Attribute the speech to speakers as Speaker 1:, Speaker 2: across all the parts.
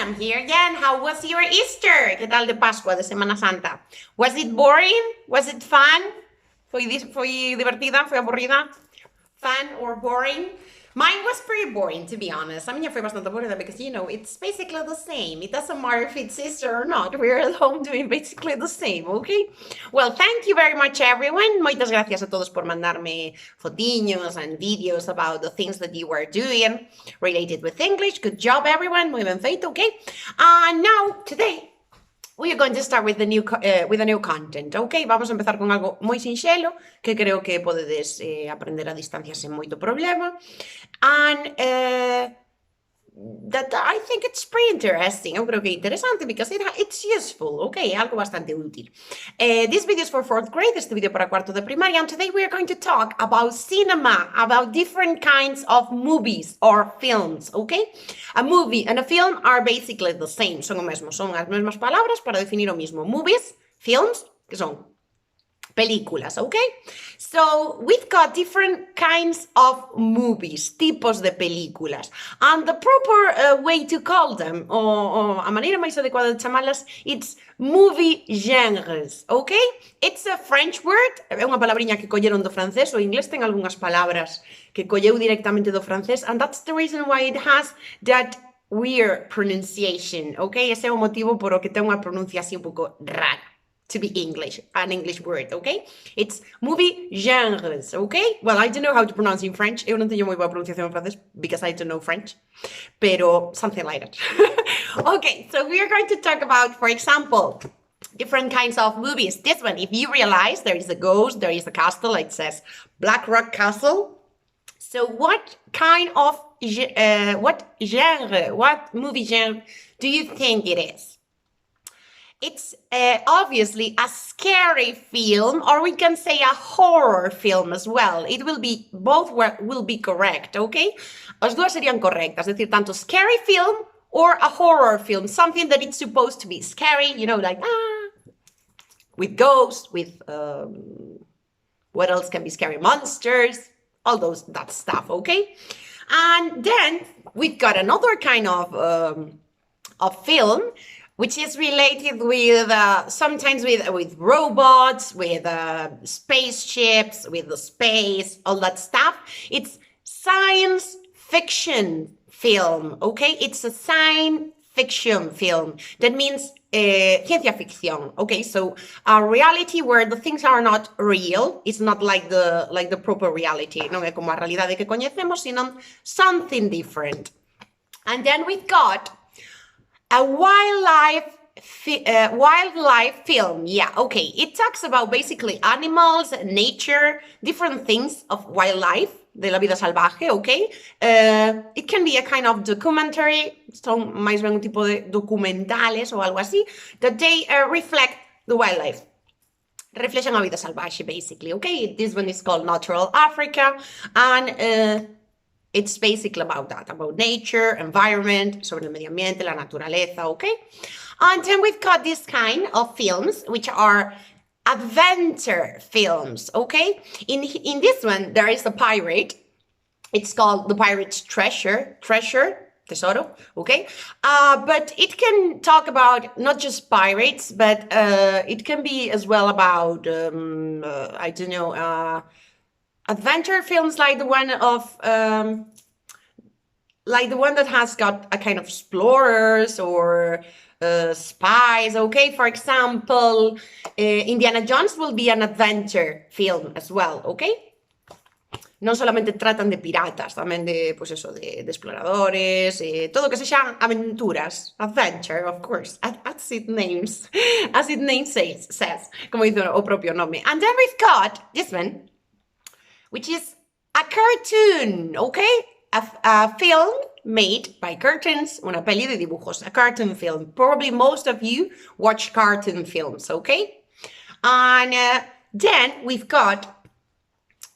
Speaker 1: I'm here again. How was your Easter? ¿Qué tal de Pascua, de Semana Santa? Was it boring? Was it fun? ¿Fue divertida? ¿Fue aburrida? Fun or boring? Mine was pretty boring, to be honest. A minha foi bastante aburrida because, it's basically the same. It doesn't matter if it's Easter or not. We're at home doing basically the same, okay? Well, thank you very much, everyone. Moitas gracias a todos por mandarme fotiños and videos about the things that you were doing related with English. Good job, everyone. Muy bien feito, okay? And now, today, we are going to start with the new content, ok? Vamos a empezar con algo moi sinxelo, que creo que podedes aprender a distancia sen moito problema. And that I think it's pretty interesting. Eu creo que é interesante because it's useful, ok? É algo bastante útil. This video is for 4th grade, este video para cuarto de primaria, and today we are going to talk about cinema, about different kinds of movies or films, ok? A movie and a film are basically the same, son o mesmo, son as mesmas palabras para definir o mismo. Movies, films, que son películas, okay? So we've got different kinds of movies, tipos de películas, and the proper way to call them, o a maneira máis adecuada de chamalas, it's movie genres, okay? It's a French word, é unha palabriña que colleron do francés, o inglés ten algunhas palabras que colleu directamente do francés, and that's the reason why it has that weird pronunciation, okay? Ese é o motivo por o que ten unha pronuncia así un pouco rara. To be English, an English word, okay? It's movie genres, okay? Well, I don't know how to pronounce in French. Eu non teño moi boa pronunciación en francés because I don't know French, pero something like that. Okay, so we are going to talk about, for example, different kinds of movies. This one, if you realize there is a ghost, there is a castle, it says Black Rock Castle. So what kind of, what movie genre do you think it is? It's obviously a scary film, or we can say a horror film as well. It will be, both will be correct, okay? As duas serían correctas, es decir, tanto scary film or a horror film, something that it's supposed to be scary, like, with ghosts, with, what else can be scary? Monsters, all that stuff, okay? And then we've got another kind of film, which is related with, sometimes with robots, with spaceships, with the space, all that stuff. It's science fiction film, okay? It's a science fiction film. That means ciencia ficción, okay? So a reality where the things are not real. It's not like the proper reality, non é como a realidade que coñecemos, sino something different. And then we've got a wildlife film. Yeah, okay. It talks about basically animals, nature, different things of wildlife, de la vida salvaje, okay? It can be a kind of documentary, son máis ben un tipo de documentales ou algo así, that they reflect the wildlife. Reflexan a vida salvaje, basically, okay? This one is called Natural Africa, and it's basically about that, about nature, environment, sobre el medio ambiente, la naturaleza, okay? And then we've got this kind of films, which are adventure films, okay? In this one, there is a pirate. It's called The Pirate's Treasure, tesoro, okay? But it can talk about not just pirates, but it can be as well about, I don't know, adventure films like the one that has got a kind of explorers or spies, okay? For example, Indiana Jones will be an adventure film as well, okay? Non solamente tratan de piratas, tamén de, pues eso, de exploradores, todo que sexan aventuras, adventure, of course, as it name says, como dice o propio nome. And then we've got this one, which is a cartoon, okay? A film made by cartoons, una peli de dibujos, a cartoon film. Probably most of you watch cartoon films, okay? And then we've got,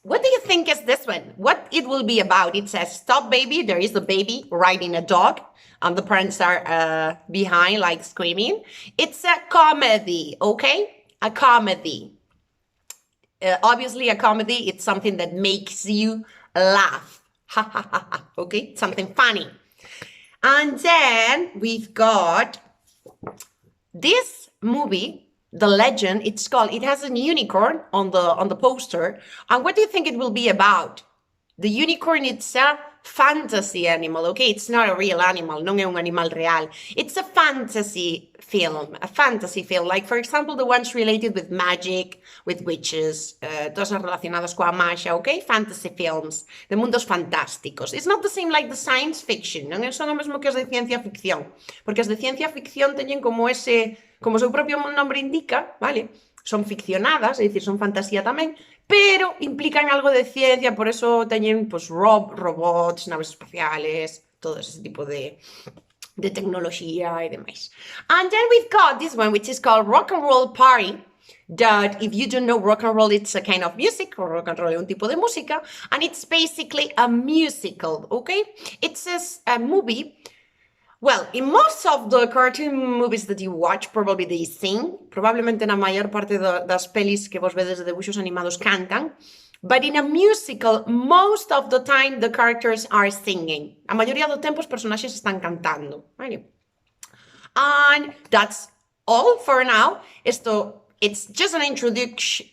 Speaker 1: what do you think is this one? What it will be about? It says, stop baby, there is a baby riding a dog, and the parents are behind, like screaming. It's a comedy, okay? A comedy. Obviously, a comedy, it's something that makes you laugh. Ha ha ha ha, okay? Something funny. And then we've got this movie, The Legend. It's called. It has a unicorn on the poster. And what do you think it will be about? The unicorn, it's a fantasy animal, okay? It's not a real animal, non è un animal real. It's a fantasy film, like, for example, the ones related with magic, with witches, cosas relacionadas coa magia, okay? Fantasy films, de mundos fantásticos. It's not the same like the science fiction, non é só o mesmo que as de ciencia ficción, porque as de ciencia ficción teñen como como o seu propio nombre indica, vale? Son ficcionadas, é dicir, son fantasía tamén, pero implican algo de ciencia, por eso teñen pues, robots, naves espaciales, todo ese tipo de tecnoloxía e demais. And then we've got this one, which is called Rock and Roll Party, that if you don't know, rock and roll, it's a kind of music, or rock and roll é un tipo de música, and it's basically a musical, okay? It's a movie. Well, in most of the cartoon movies that you watch, probably they sing. Probablemente na maior parte das pelis que vos vedes de debuxos animados cantan. But in a musical, most of the time the characters are singing. A maioría do tempo os personaxes están cantando. Vale? And that's all for now. It's just an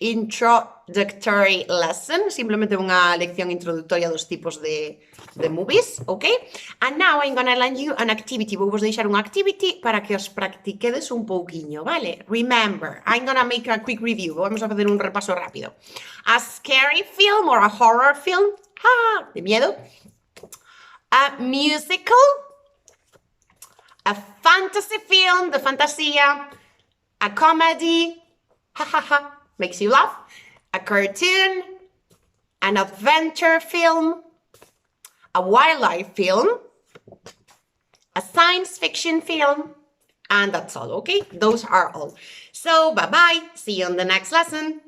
Speaker 1: introductory lesson, simplemente unha lección introductoria dos tipos de movies, okay? And now I'm gonna lend you an activity. Vou vos deixar unha activity para que os practiquedes un pouquiño, vale? Remember, I'm gonna make a quick review. Vamos a facer un repaso rápido. A scary film or a horror film, de miedo. A musical, a fantasy film, de fantasía, a comedy, makes you laugh, a cartoon, an adventure film, a wildlife film, a science fiction film, and that's all, okay? Those are all. So, bye-bye. See you on the next lesson.